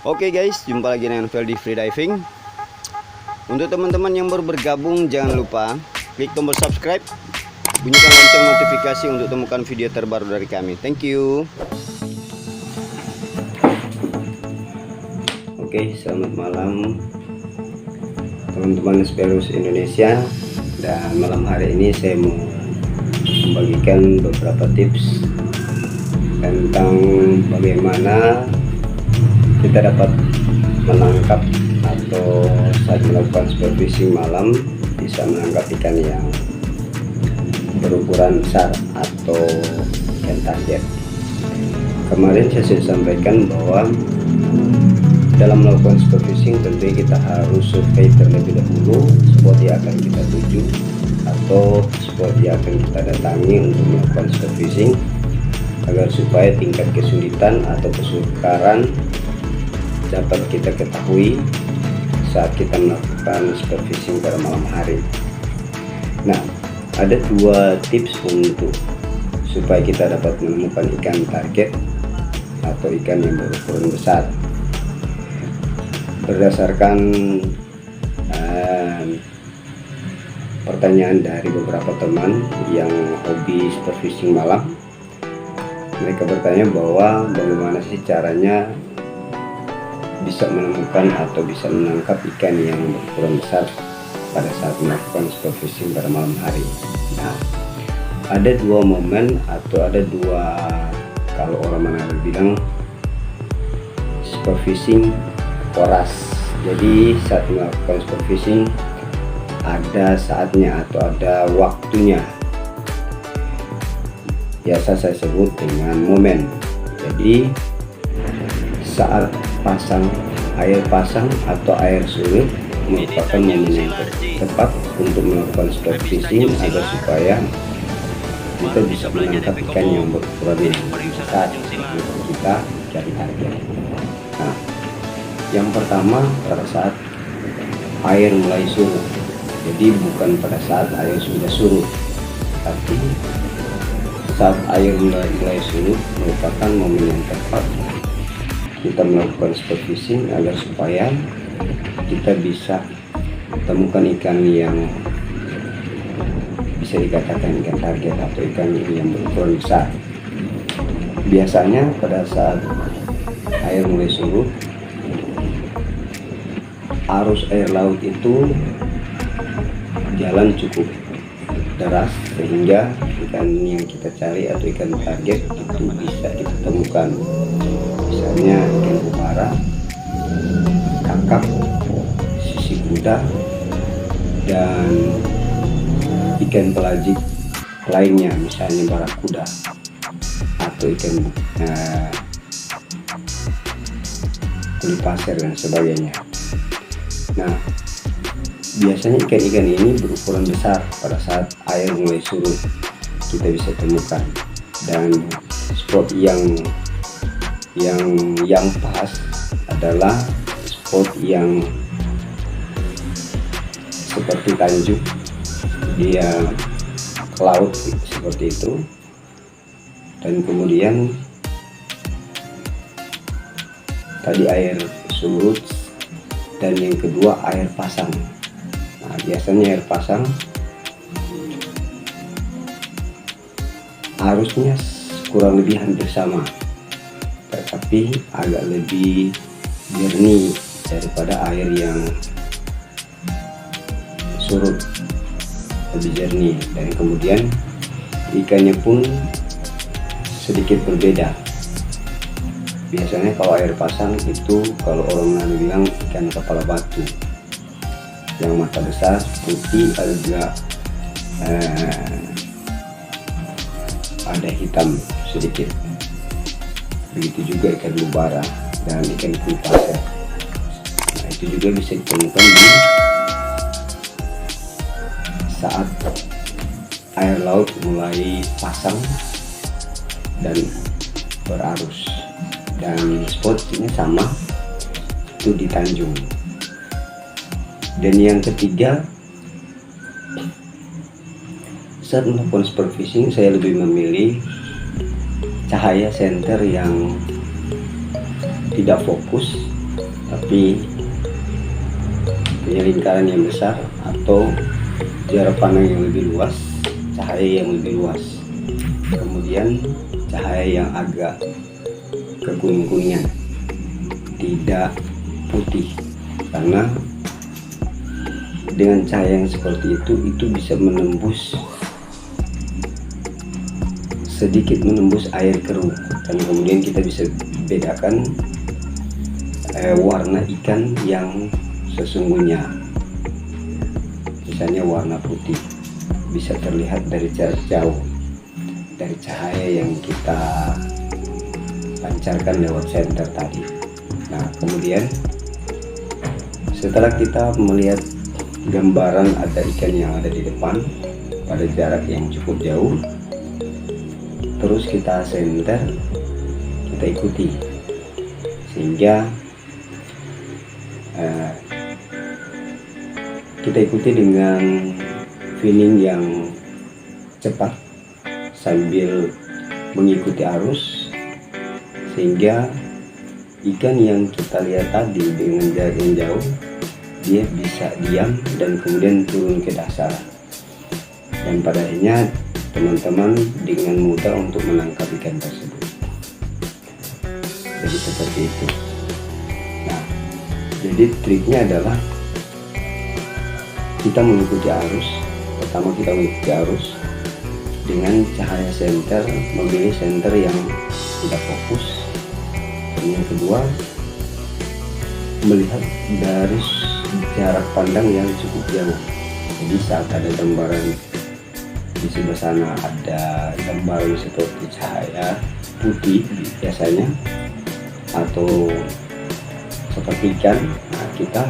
Oke guys, jumpa lagi dengan Veldi Freediving. Untuk teman-teman yang baru bergabung, jangan lupa klik tombol subscribe, bunyikan lonceng notifikasi untuk temukan video terbaru dari kami. Thank you. Oke, selamat malam teman-teman Spelus Indonesia. Dan malam hari ini saya mau membagikan beberapa tips tentang bagaimana kita dapat menangkap atau saat melakukan sport fishing malam bisa menangkap ikan yang berukuran besar atau ikan target. Kemarin saya sudah sampaikan bahwa dalam melakukan sport fishing tentunya kita harus survei terlebih dahulu spot yang akan kita tuju atau spot yang akan kita datangi untuk melakukan sport fishing, agar supaya tingkat kesulitan atau kesukaran dapat kita ketahui saat kita melakukan sport fishing pada malam hari. Nah, ada dua tips untuk supaya kita dapat menemukan ikan target atau ikan yang berukuran besar. Berdasarkan pertanyaan dari beberapa teman yang hobi sport fishing malam, mereka bertanya bahwa bagaimana sih caranya bisa menemukan atau bisa menangkap ikan yang berukuran besar pada saat melakukan sport fishing pada malam hari. Nah, ada dua momen atau ada dua, kalau orang Manado bilang sport fishing poras. Jadi saat melakukan sport fishing ada saatnya atau ada waktunya, biasa saya sebut dengan momen. Jadi saat air pasang atau air surut merupakan momen yang tepat untuk melakukan sport fishing agar supaya kita bisa menangkap ikan yang berukuran besar untuk kita cari target. Nah, yang pertama pada saat air mulai surut. Jadi bukan pada saat air sudah surut, tapi saat air mulai surut merupakan momen yang tepat kita melakukan sport fishing agar supaya kita bisa temukan ikan yang bisa dikatakan ikan target atau ikan yang berukuran besar. Biasanya pada saat air mulai surut, arus air laut itu jalan cukup deras sehingga ikan yang kita cari atau ikan target itu bisa kita temukan. Misalnya ikan bubara, kakap, sisi kuda, dan ikan pelagik lainnya, misalnya barakuda atau ikan kulit pasir dan sebagainya. Nah, biasanya ikan-ikan ini berukuran besar pada saat air mulai surut kita bisa temukan, dan spot yang pas adalah spot yang seperti tanjung, dia ke laut seperti itu, dan kemudian tadi air surut, dan yang kedua air pasang. Nah, biasanya air pasang arusnya kurang lebih hampir sama, tetapi agak lebih jernih daripada air yang surut, lebih jernih, dan kemudian ikannya pun sedikit berbeda. Biasanya kalau air pasang itu, kalau orang Manado bilang ikan kepala batu, yang mata besar, putih, agak ada hitam sedikit. Begitu juga ikan bubara dan ikan kulit pasir. Nah, itu juga bisa ditemukan di saat air laut mulai pasang dan berarus. Dan spotnya sama, itu di Tanjung. Dan yang ketiga, saat melakukan sport fishing saya lebih memilih cahaya senter yang tidak fokus tapi punya lingkaran yang besar atau jarak pandang yang lebih luas, cahaya yang lebih luas, kemudian cahaya yang agak kekuning-kuningan, tidak putih, karena dengan cahaya yang seperti itu bisa menembus, sedikit menembus air keruh, dan kemudian kita bisa bedakan warna ikan yang sesungguhnya. Misalnya warna putih bisa terlihat dari jarak jauh, dari cahaya yang kita pancarkan lewat senter tadi. Nah, kemudian setelah kita melihat gambaran ada ikan yang ada di depan pada jarak yang cukup jauh, terus kita senter, kita ikuti sehingga kita ikuti dengan feeling yang cepat sambil mengikuti arus, sehingga ikan yang kita lihat tadi dengan jarak yang jauh dia bisa diam dan kemudian turun ke dasar, dan pada akhirnya teman-teman dengan mudah untuk menangkap ikan tersebut. Jadi seperti itu. Nah, jadi triknya adalah kita mengikuti arus. Pertama kita mengikuti arus dengan cahaya senter, memilih senter yang tidak fokus. Dan yang kedua, melihat dari jarak pandang yang cukup jauh. Jadi saat ada gambaran di sebelah sana, ada gambaran seperti cahaya putih biasanya atau seperti ikan, nah kita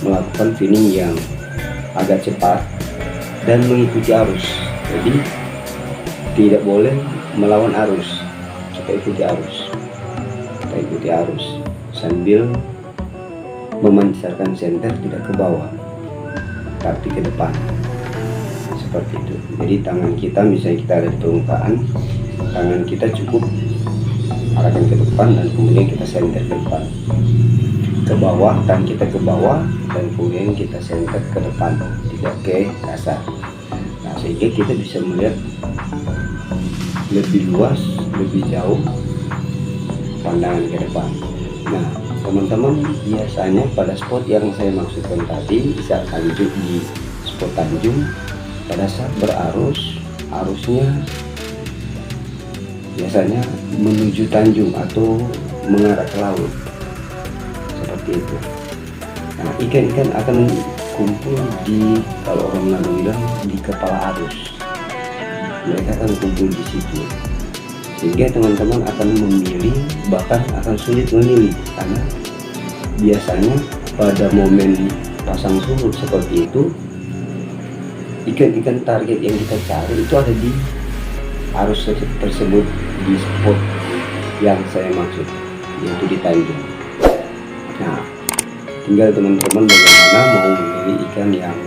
melakukan feeding yang agak cepat dan mengikuti arus. Jadi tidak boleh melawan arus, kita ikuti arus. Kita ikuti arus sambil memancarkan senter tidak ke bawah tapi ke depan, seperti itu. Jadi tangan kita, misalnya kita ada di permukaan, tangan kita cukup arahkan ke depan dan kemudian kita senter ke depan, ke bawah, tangan kita ke bawah dan kemudian kita senter ke depan, tidak ke dasar. Nah, sehingga kita bisa melihat lebih luas, lebih jauh pandangan ke depan. Nah, teman-teman biasanya pada spot yang saya maksudkan tadi, saat Tanjung, di spot Tanjung, pada saat berarus, arusnya biasanya menuju Tanjung atau mengarah ke laut, seperti itu. Nah, ikan-ikan akan kumpul di, kalau orang Manado bilang, di kepala arus. Mereka akan kumpul di situ, sehingga teman-teman akan memilih, bahkan akan sulit memilih, karena biasanya pada momen pasang surut seperti itu, ikan-ikan target yang kita cari itu ada di arus tersebut, di spot yang saya maksud, yaitu di Tanjung. Nah, tinggal teman-teman bagaimana mau memilih ikan yang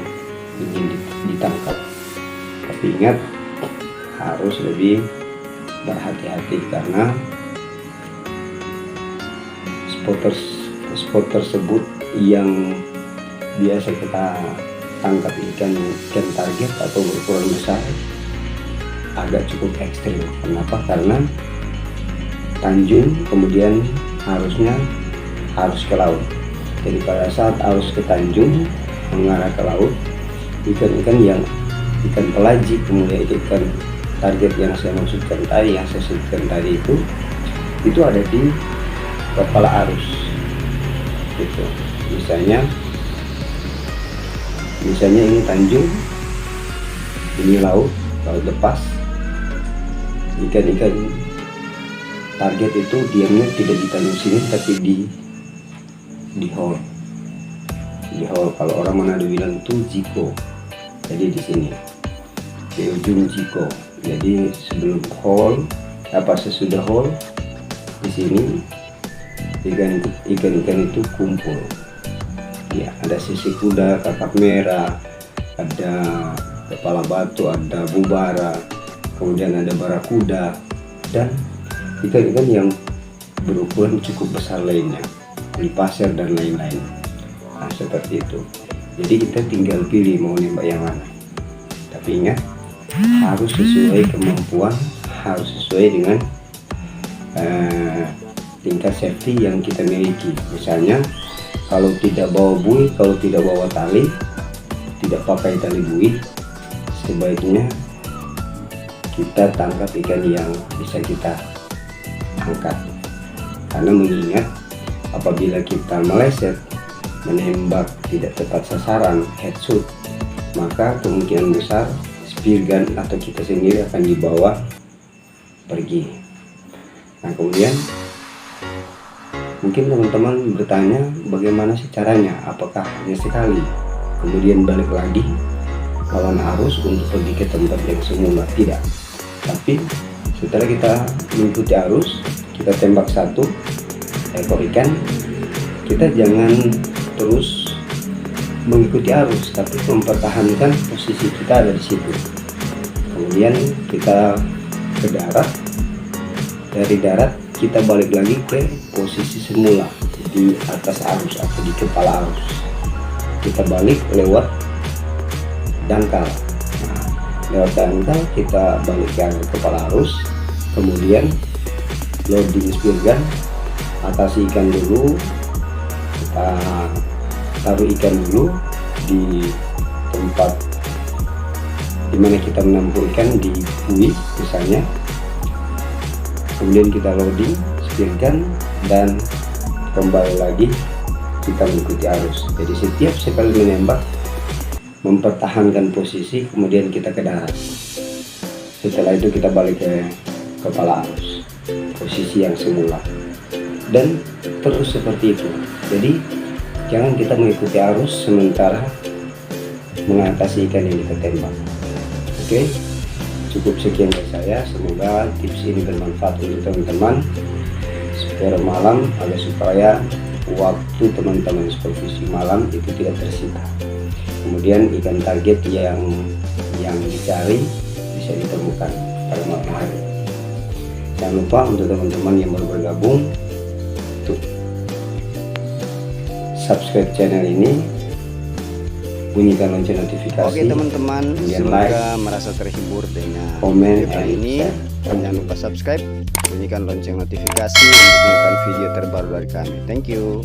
ingin ditangkap. Tapi ingat, harus lebih berhati-hati karena spot tersebut yang biasa kita tangkap ikan target atau berukuran besar agak cukup ekstrim. Kenapa? Karena Tanjung, kemudian harusnya arus ke laut. Jadi pada saat arus ke Tanjung mengarah ke laut, ikan-ikan yang ikan pelagik, kemudian ikan target yang saya maksudkan tadi, yang saya sebutkan tadi itu ada di kepala arus gitu. Misalnya ini Tanjung, ini laut lepas, ikan-ikan target itu diamnya tidak di Tanjung sini tapi di hole. Kalau orang Manado bilang tuh jiko. Jadi di sini di ujung jiko. Jadi sebelum hole, sesudah hole, di sini ikan-ikan itu kumpul. Ya, ada sisi kuda, kakap merah, ada kepala batu, ada bubara, kemudian ada barakuda, dan ikan-ikan yang berukuran cukup besar lainnya. di pasar dan lain-lain. Nah, seperti itu. Jadi kita tinggal pilih mau nembak yang mana. Tapi ingat, harus sesuai kemampuan, harus sesuai dengan tingkat safety yang kita miliki. Misalnya kalau tidak bawa buih, kalau tidak bawa tali, tidak pakai tali buih, sebaiknya kita tangkap ikan yang bisa kita angkat. Karena mengingat apabila kita meleset, menembak tidak tepat sasaran, headshot, maka kemungkinan besar spear gun atau kita sendiri akan dibawa pergi. Nah, kemudian mungkin teman-teman bertanya, bagaimana sih caranya? Apakah hanya sekali kemudian balik lagi lawan arus untuk pergi ke tempat yang semula? Tidak. Tapi setelah kita mengikuti arus, kita tembak satu ekor ikan, kita jangan terus mengikuti arus, tapi mempertahankan posisi kita ada di situ. Kemudian kita ke darat, dari darat kita balik lagi ke posisi semula di atas arus atau di kepala arus. Kita balik lewat dangkal. Nah, lewat dangkal kita balik ke kepala arus, kemudian loading spear gun, atasi ikan dulu, kita taruh ikan dulu di tempat dimana kita menampung ikan di buih misalnya. Kemudian kita loading spear gun dan kembali lagi kita mengikuti arus. Jadi setiap sekali menembak mempertahankan posisi, kemudian kita ke darat. Setelah itu kita balik ke kepala arus, posisi yang semula, dan terus seperti itu. Jadi jangan kita mengikuti arus sementara mengatasi ikan yang kita tembak. Oke, cukup sekian dari saya. Semoga tips ini bermanfaat untuk teman-teman supaya waktu teman-teman supervisi malam itu tidak tersita. Kemudian ikan target yang dicari bisa ditemukan pada malam hari. Jangan lupa untuk teman-teman yang baru bergabung untuk subscribe channel ini, bunyikan lonceng notifikasi. Oke teman-teman, semoga like, merasa terhibur dengan komen, video ini. Jangan lupa subscribe, bunyikan lonceng notifikasi untuk mendapatkan video terbaru dari kami. Thank you.